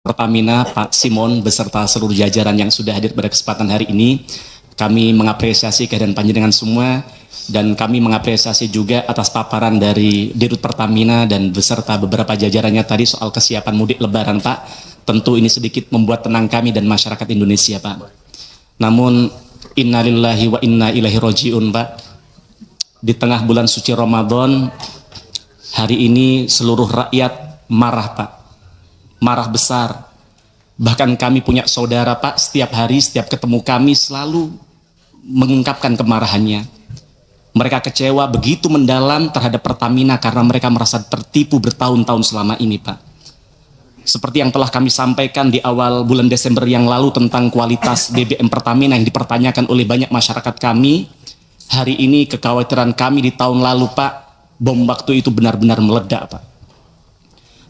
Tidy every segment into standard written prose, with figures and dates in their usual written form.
Pertamina, Pak Simon, beserta seluruh jajaran yang sudah hadir pada kesempatan hari ini. Kami mengapresiasi kehadiran panjenengan semua, dan kami mengapresiasi juga atas paparan dari Dirut Pertamina dan beserta beberapa jajarannya tadi soal kesiapan mudik lebaran, Pak. Tentu ini sedikit membuat tenang kami dan masyarakat Indonesia, Pak. Namun, innalillahi wa inna ilaihi roji'un, Pak. Di tengah bulan suci Ramadan, hari ini seluruh rakyat marah, Pak. Marah besar. Bahkan kami punya saudara, Pak, setiap hari, setiap ketemu kami selalu mengungkapkan kemarahannya. Mereka kecewa begitu mendalam terhadap Pertamina karena mereka merasa tertipu bertahun-tahun selama ini, Pak. Seperti yang telah kami sampaikan di awal bulan Desember yang lalu tentang kualitas BBM Pertamina yang dipertanyakan oleh banyak masyarakat kami, hari ini kekhawatiran kami di tahun lalu, Pak, bom waktu itu benar-benar meledak, Pak.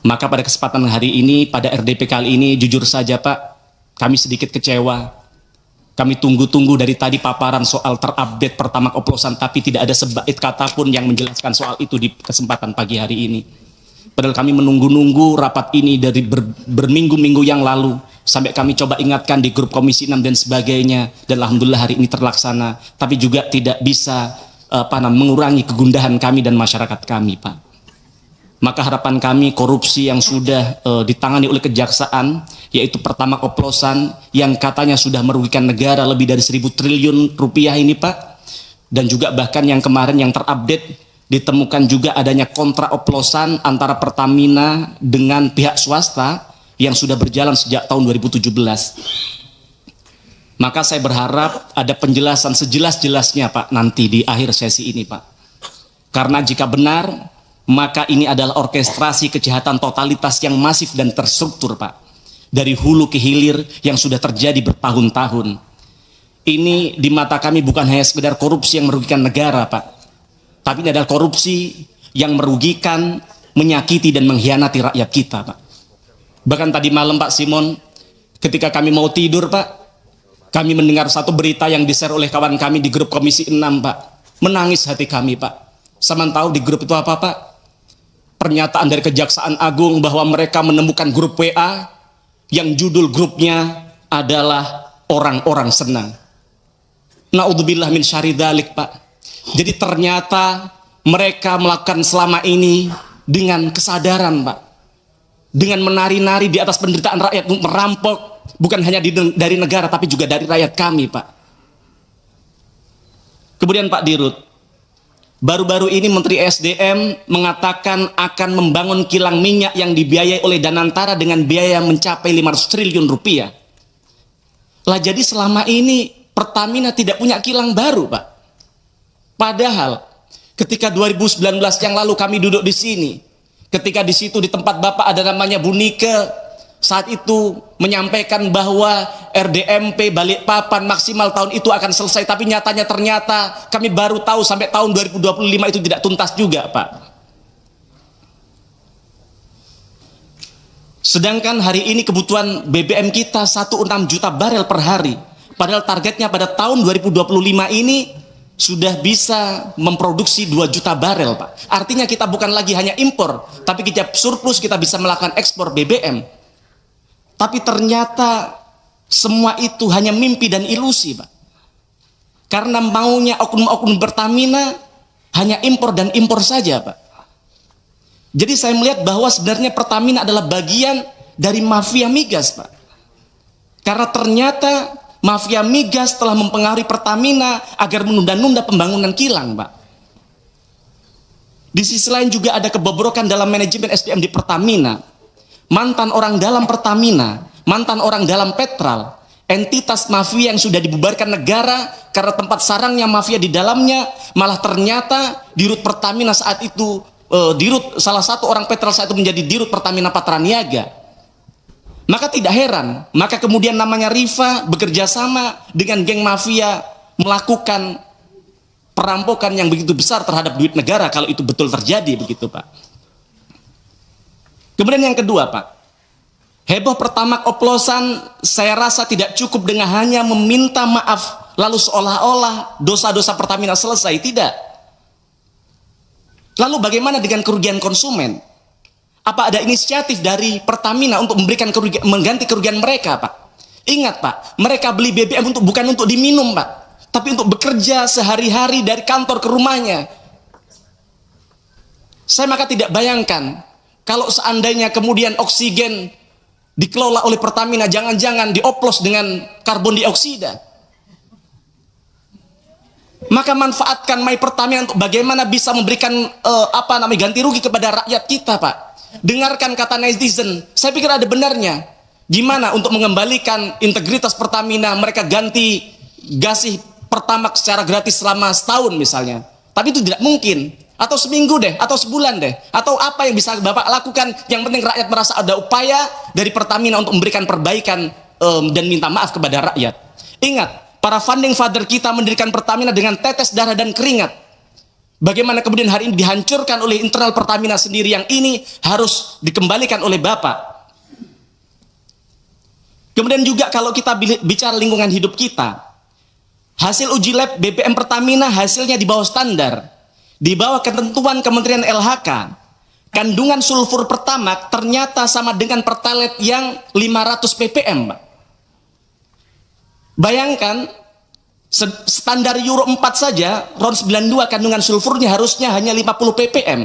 Maka pada kesempatan hari ini, pada RDP kali ini, jujur saja, Pak, kami sedikit kecewa. Kami tunggu-tunggu dari tadi paparan soal terupdate Pertamax oplosan, tapi tidak ada sebait kata pun yang menjelaskan soal itu di kesempatan pagi hari ini. Padahal kami menunggu-nunggu rapat ini dari berminggu-minggu yang lalu, sampai kami coba ingatkan di grup Komisi 6 dan sebagainya, dan alhamdulillah hari ini terlaksana, tapi juga tidak bisa mengurangi kegundahan kami dan masyarakat kami, Pak. Maka harapan kami korupsi yang sudah ditangani oleh kejaksaan, yaitu Pertamax oplosan yang katanya sudah merugikan negara lebih dari 1.000 triliun rupiah ini, Pak. Dan juga bahkan yang kemarin yang terupdate ditemukan juga adanya kontrak oplosan antara Pertamina dengan pihak swasta yang sudah berjalan sejak tahun 2017. Maka saya berharap ada penjelasan sejelas-jelasnya, Pak, nanti di akhir sesi ini, Pak. Karena jika benar, maka ini adalah orkestrasi kejahatan totalitas yang masif dan terstruktur, Pak. Dari hulu ke hilir yang sudah terjadi bertahun-tahun. Ini di mata kami bukan hanya sekedar korupsi yang merugikan negara, Pak. Tapi ini adalah korupsi yang merugikan, menyakiti dan mengkhianati rakyat kita, Pak. Bahkan tadi malam, Pak Simon, ketika kami mau tidur, Pak, kami mendengar satu berita yang di-share oleh kawan kami di grup Komisi 6, Pak. Menangis hati kami, Pak. Sama tahu di grup itu apa, Pak? Pernyataan dari Kejaksaan Agung bahwa mereka menemukan grup WA yang judul grupnya adalah orang-orang senang. Naudzubillah min syarri dzalik, Pak. Jadi ternyata mereka melakukan selama ini dengan kesadaran, Pak. Dengan menari-nari di atas penderitaan rakyat, merampok bukan hanya dari negara tapi juga dari rakyat kami, Pak. Kemudian Pak Dirut, baru-baru ini Menteri SDM mengatakan akan membangun kilang minyak yang dibiayai oleh Danantara dengan biaya mencapai 500 triliun rupiah. Lah jadi selama ini Pertamina tidak punya kilang baru, Pak. Padahal ketika 2019 yang lalu kami duduk di sini, ketika di situ di tempat Bapak ada namanya Bu Nike, saat itu menyampaikan bahwa RDMP Balikpapan maksimal tahun itu akan selesai, tapi nyatanya ternyata kami baru tahu sampai tahun 2025 itu tidak tuntas juga, Pak. Sedangkan hari ini kebutuhan BBM kita 16 juta barel per hari, padahal targetnya pada tahun 2025 ini sudah bisa memproduksi 2 juta barel, Pak. Artinya kita bukan lagi hanya impor, tapi kita surplus, kita bisa melakukan ekspor BBM. Tapi ternyata semua itu hanya mimpi dan ilusi, Pak. Karena maunya oknum-oknum Pertamina hanya impor dan impor saja, Pak. Jadi saya melihat bahwa sebenarnya Pertamina adalah bagian dari mafia migas, Pak. Karena ternyata mafia migas telah mempengaruhi Pertamina agar menunda-nunda pembangunan kilang, Pak. Di sisi lain juga ada kebobrokan dalam manajemen SDM di Pertamina. Mantan orang dalam Pertamina, mantan orang dalam Petral, entitas mafia yang sudah dibubarkan negara karena tempat sarangnya mafia di dalamnya, malah ternyata Dirut Pertamina saat itu, salah satu orang Petral saat itu menjadi Dirut Pertamina Patraniaga. Maka tidak heran, maka kemudian namanya Rifa bekerja sama dengan geng mafia melakukan perampokan yang begitu besar terhadap duit negara kalau itu betul terjadi, begitu, Pak. Kemudian yang kedua, Pak, heboh Pertamax oplosan saya rasa tidak cukup dengan hanya meminta maaf lalu seolah-olah dosa-dosa Pertamina selesai. Tidak. Lalu bagaimana dengan kerugian konsumen? Apa ada inisiatif dari Pertamina untuk memberikan mengganti kerugian mereka, Pak? Ingat, Pak, mereka beli BBM bukan untuk diminum, Pak, tapi untuk bekerja sehari-hari dari kantor ke rumahnya. Saya maka tidak bayangkan kalau seandainya kemudian oksigen dikelola oleh Pertamina, jangan-jangan dioplos dengan karbon dioksida. Maka manfaatkan My Pertamina untuk bagaimana bisa memberikan ganti rugi kepada rakyat kita, Pak. Dengarkan kata netizen, saya pikir ada benarnya. Gimana untuk mengembalikan integritas Pertamina, mereka ganti gasih Pertamax secara gratis selama setahun misalnya. Tapi itu tidak mungkin. Atau seminggu deh, atau sebulan deh. Atau apa yang bisa Bapak lakukan, yang penting rakyat merasa ada upaya dari Pertamina untuk memberikan perbaikan dan minta maaf kepada rakyat. Ingat, para founding father kita mendirikan Pertamina dengan tetes darah dan keringat. Bagaimana kemudian hari ini dihancurkan oleh internal Pertamina sendiri, yang ini harus dikembalikan oleh Bapak. Kemudian juga kalau kita bicara lingkungan hidup kita, hasil uji lab BBM Pertamina hasilnya di bawah standar, di bawah ketentuan Kementerian LHK. Kandungan sulfur Pertamax ternyata sama dengan Pertalite yang 500 ppm, Pak. Bayangkan, standar Euro 4 saja, RON 92 kandungan sulfurnya harusnya hanya 50 ppm.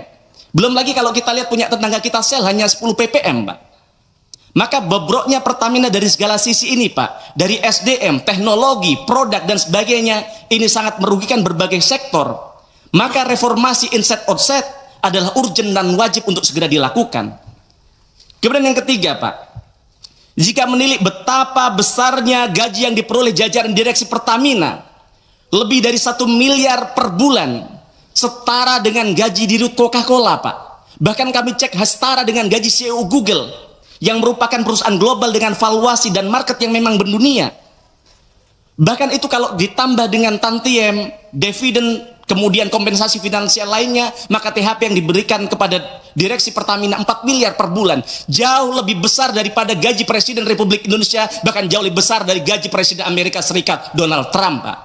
Belum lagi kalau kita lihat punya tetangga kita Shell hanya 10 ppm, Pak. Maka bobroknya Pertamina dari segala sisi ini, Pak, dari SDM, teknologi, produk, dan sebagainya, ini sangat merugikan berbagai sektor. Maka reformasi inset outset adalah urgent dan wajib untuk segera dilakukan. Kemudian yang ketiga, Pak, jika menilik betapa besarnya gaji yang diperoleh jajaran direksi Pertamina, lebih dari 1 miliar per bulan, setara dengan gaji dirut Coca-Cola, Pak. Bahkan kami cek setara dengan gaji CEO Google, yang merupakan perusahaan global dengan valuasi dan market yang memang mendunia. Bahkan itu kalau ditambah dengan tantiem, dividen, kemudian kompensasi finansial lainnya, maka THP yang diberikan kepada direksi Pertamina 4 miliar per bulan, jauh lebih besar daripada gaji Presiden Republik Indonesia, bahkan jauh lebih besar dari gaji Presiden Amerika Serikat Donald Trump, Pak.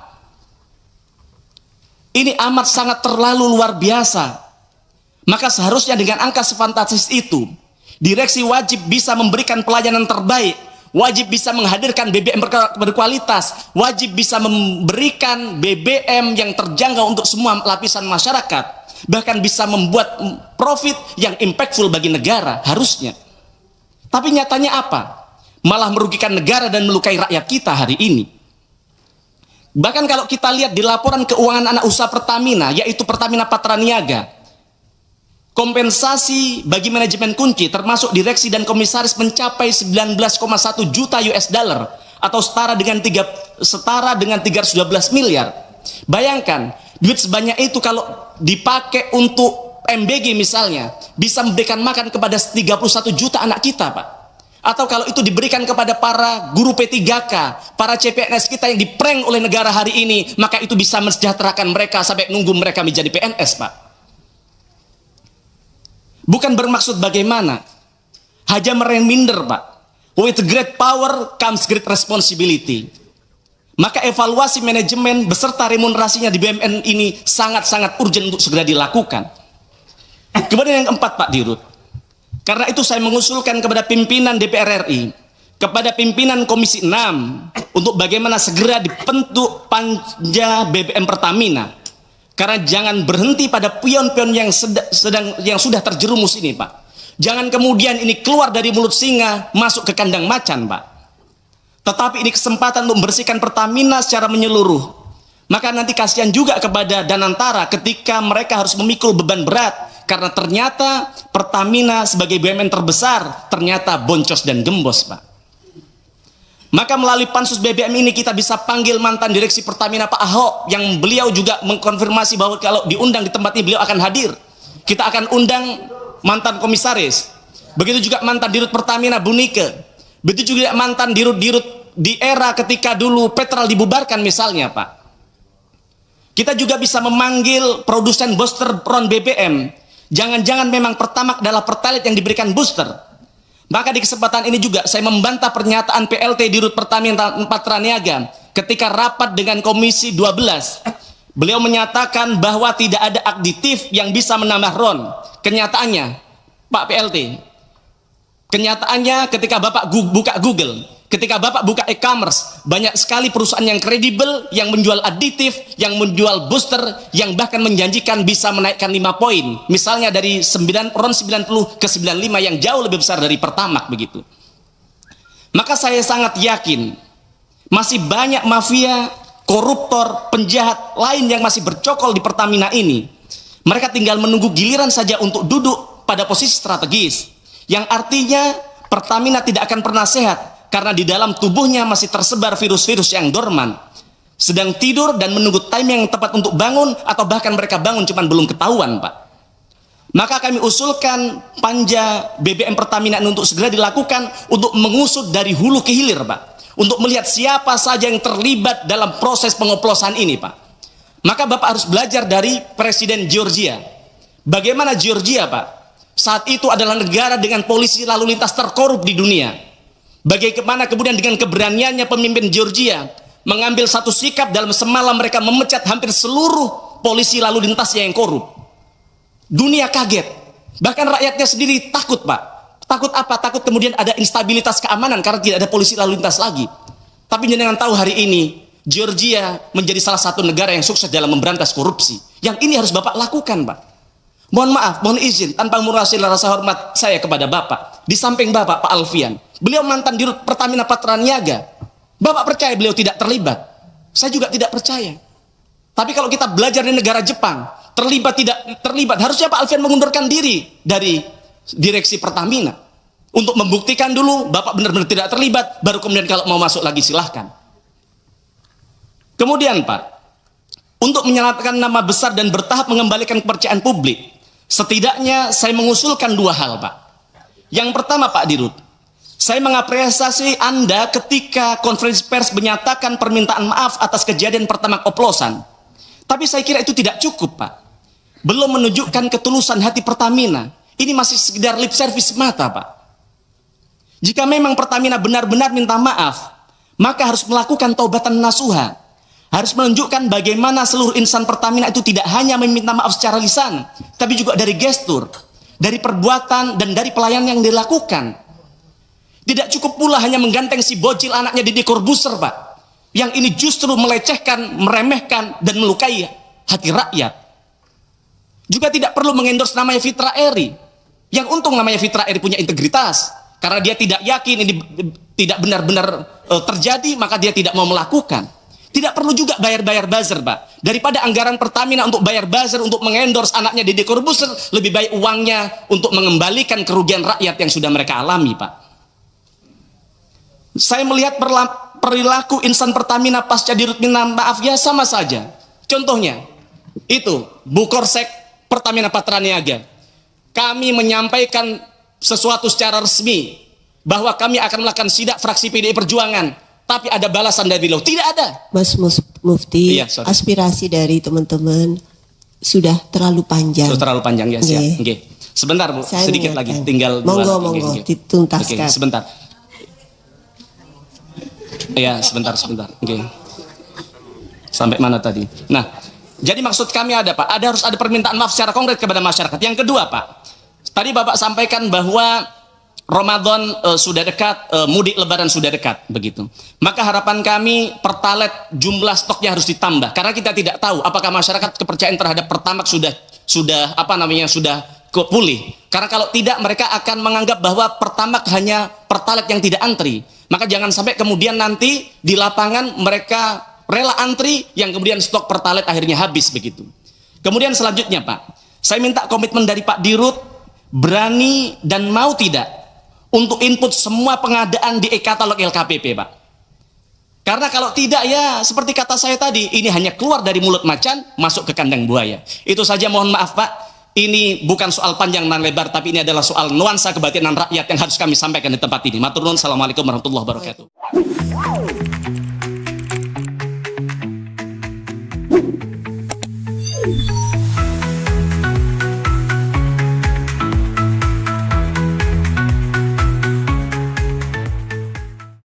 Ini amat sangat terlalu luar biasa. Maka seharusnya dengan angka sefantastis itu, direksi wajib bisa memberikan pelayanan terbaik, wajib bisa menghadirkan BBM berkualitas, wajib bisa memberikan BBM yang terjangkau untuk semua lapisan masyarakat, bahkan bisa membuat profit yang impactful bagi negara, harusnya. Tapi nyatanya apa? Malah merugikan negara dan melukai rakyat kita hari ini. Bahkan kalau kita lihat di laporan keuangan anak usaha Pertamina, yaitu Pertamina Patraniaga, kompensasi bagi manajemen kunci termasuk direksi dan komisaris mencapai 19,1 juta US dollar atau setara dengan 312 miliar. Bayangkan, duit sebanyak itu kalau dipakai untuk MBG misalnya, bisa memberikan makan kepada 31 juta anak kita, Pak. Atau kalau itu diberikan kepada para guru P3K, para CPNS kita yang diprank oleh negara hari ini, maka itu bisa mensejahterakan mereka sampai nunggu mereka menjadi PNS, Pak. Bukan bermaksud bagaimana, hanya mereminder, Pak. With great power comes great responsibility. Maka evaluasi manajemen beserta remunerasinya di BUMN ini sangat-sangat urgent untuk segera dilakukan. Kemudian yang keempat, Pak Dirut, karena itu saya mengusulkan kepada pimpinan DPR RI, kepada pimpinan Komisi 6, untuk bagaimana segera dibentuk panja BBM Pertamina. Karena jangan berhenti pada pion-pion yang sudah terjerumus ini, Pak. Jangan kemudian ini keluar dari mulut singa masuk ke kandang macan, Pak. Tetapi ini kesempatan untuk membersihkan Pertamina secara menyeluruh. Maka nanti kasihan juga kepada Danantara ketika mereka harus memikul beban berat, karena ternyata Pertamina sebagai BUMN terbesar ternyata boncos dan gembos, Pak. Maka melalui pansus BBM ini kita bisa panggil mantan direksi Pertamina Pak Ahok, yang beliau juga mengkonfirmasi bahwa kalau diundang di tempat ini beliau akan hadir. Kita akan undang mantan komisaris, begitu juga mantan dirut Pertamina Bu Nike, begitu juga mantan dirut-dirut di era ketika dulu Petrol dibubarkan misalnya, Pak. Kita juga bisa memanggil produsen booster RON BBM. Jangan-jangan memang Pertamax adalah Pertalite yang diberikan booster. Maka di kesempatan ini juga saya membantah pernyataan PLT Dirut Pertamina Patraniaga ketika rapat dengan Komisi 12. Beliau menyatakan bahwa tidak ada aditif yang bisa menambah RON. Kenyataannya, Pak PLT, Kenyataannya ketika Bapak buka Google, ketika Bapak buka e-commerce, banyak sekali perusahaan yang kredibel, yang menjual aditif, yang menjual booster, yang bahkan menjanjikan bisa menaikkan 5 poin. Misalnya dari ron 90 ke 95 yang jauh lebih besar dari Pertamax begitu. Maka saya sangat yakin masih banyak mafia, koruptor, penjahat lain yang masih bercokol di Pertamina ini. Mereka tinggal menunggu giliran saja untuk duduk pada posisi strategis. Yang artinya Pertamina tidak akan pernah sehat karena di dalam tubuhnya masih tersebar virus-virus yang dorman, sedang tidur dan menunggu time yang tepat untuk bangun, atau bahkan mereka bangun cuman belum ketahuan, Pak. Maka kami usulkan panja BBM Pertamina untuk segera dilakukan untuk mengusut dari hulu ke hilir, Pak, untuk melihat siapa saja yang terlibat dalam proses pengoplosan ini, Pak. Maka Bapak harus belajar dari Presiden Georgia. Bagaimana Georgia, Pak, saat itu adalah negara dengan polisi lalu lintas terkorup di dunia. Bagaimana kemudian dengan keberaniannya pemimpin Georgia mengambil satu sikap dalam semalam mereka memecat hampir seluruh polisi lalu lintasnya yang korup. Dunia kaget, bahkan rakyatnya sendiri takut, Pak. Takut apa? Takut kemudian ada instabilitas keamanan karena tidak ada polisi lalu lintas lagi. Tapi jangan tahu hari ini Georgia menjadi salah satu negara yang sukses dalam memberantas korupsi. Yang ini harus Bapak lakukan, Pak. Mohon maaf, mohon izin, tanpa mengurangi rasa hormat saya kepada Bapak. Di samping Bapak, Pak Alfian, beliau mantan Dirut Pertamina Patraniaga. Bapak percaya beliau tidak terlibat? Saya juga tidak percaya. Tapi kalau kita belajar di negara Jepang, terlibat tidak terlibat, harusnya Pak Alfian mengundurkan diri dari direksi Pertamina. Untuk membuktikan dulu Bapak benar-benar tidak terlibat, baru kemudian kalau mau masuk lagi silahkan. Kemudian, Pak, untuk menyelamatkan nama besar dan bertahap mengembalikan kepercayaan publik, setidaknya saya mengusulkan 2 hal, Pak. Yang pertama, Pak Dirut, saya mengapresiasi Anda ketika konferensi pers menyatakan permintaan maaf atas kejadian pertama oplosan. Tapi saya kira itu tidak cukup, Pak. Belum menunjukkan ketulusan hati Pertamina. Ini masih sekedar lip service semata, Pak. Jika memang Pertamina benar-benar minta maaf, maka harus melakukan taubatan nasuha. Harus menunjukkan bagaimana seluruh insan Pertamina itu tidak hanya meminta maaf secara lisan, tapi juga dari gestur, dari perbuatan, dan dari pelayanan yang dilakukan. Tidak cukup pula hanya mengganteng si bocil anaknya Deddy Corbuzier, Pak. Yang ini justru melecehkan, meremehkan, dan melukai hati rakyat. Juga tidak perlu mengendorse namanya Fitra Eri. Yang untung namanya Fitra Eri punya integritas. Karena dia tidak yakin ini tidak benar-benar terjadi, maka dia tidak mau melakukan. Tidak perlu juga bayar-bayar buzzer, Pak. Daripada anggaran Pertamina untuk bayar buzzer, untuk mengendorse anaknya Deddy Corbuzier, lebih baik uangnya untuk mengembalikan kerugian rakyat yang sudah mereka alami, Pak. Saya melihat perilaku insan Pertamina pasca Dirut minta maaf ya sama saja. Contohnya, itu Bukorsek Pertamina Patraniaga. Kami menyampaikan sesuatu secara resmi bahwa kami akan melakukan sidak fraksi PDI Perjuangan. Tapi ada balasan dari beliau, tidak ada. Mas Mufti, iya, aspirasi dari teman-teman sudah terlalu panjang. Sudah terlalu panjang ya, siap. Okay. Sebentar, Bu, saya sedikit lagi, tinggal monggo, dituntaskan. Okay, sebentar. Ya, sebentar. Okay. Sampai mana tadi? Nah, jadi maksud kami ada, Pak, harus ada permintaan maaf secara konkret kepada masyarakat. Yang kedua, Pak, tadi Bapak sampaikan bahwa Ramadan sudah dekat, mudik lebaran sudah dekat, begitu. Maka harapan kami Pertalite jumlah stoknya harus ditambah, karena kita tidak tahu apakah masyarakat kepercayaan terhadap Pertamax sudah pulih. Karena kalau tidak, mereka akan menganggap bahwa Pertamax hanya Pertalite yang tidak antri. Maka jangan sampai kemudian nanti di lapangan mereka rela antri, yang kemudian stok Pertalite akhirnya habis, begitu. Kemudian selanjutnya, Pak, saya minta komitmen dari Pak Dirut, berani dan mau tidak untuk input semua pengadaan di e-katalog LKPP, Pak. Karena kalau tidak, ya seperti kata saya tadi, ini hanya keluar dari mulut macan, masuk ke kandang buaya. Itu saja, mohon maaf, Pak. Ini bukan soal panjang dan lebar, tapi ini adalah soal nuansa kebatinan rakyat yang harus kami sampaikan di tempat ini. Matur nuwun, assalamualaikum warahmatullahi wabarakatuh.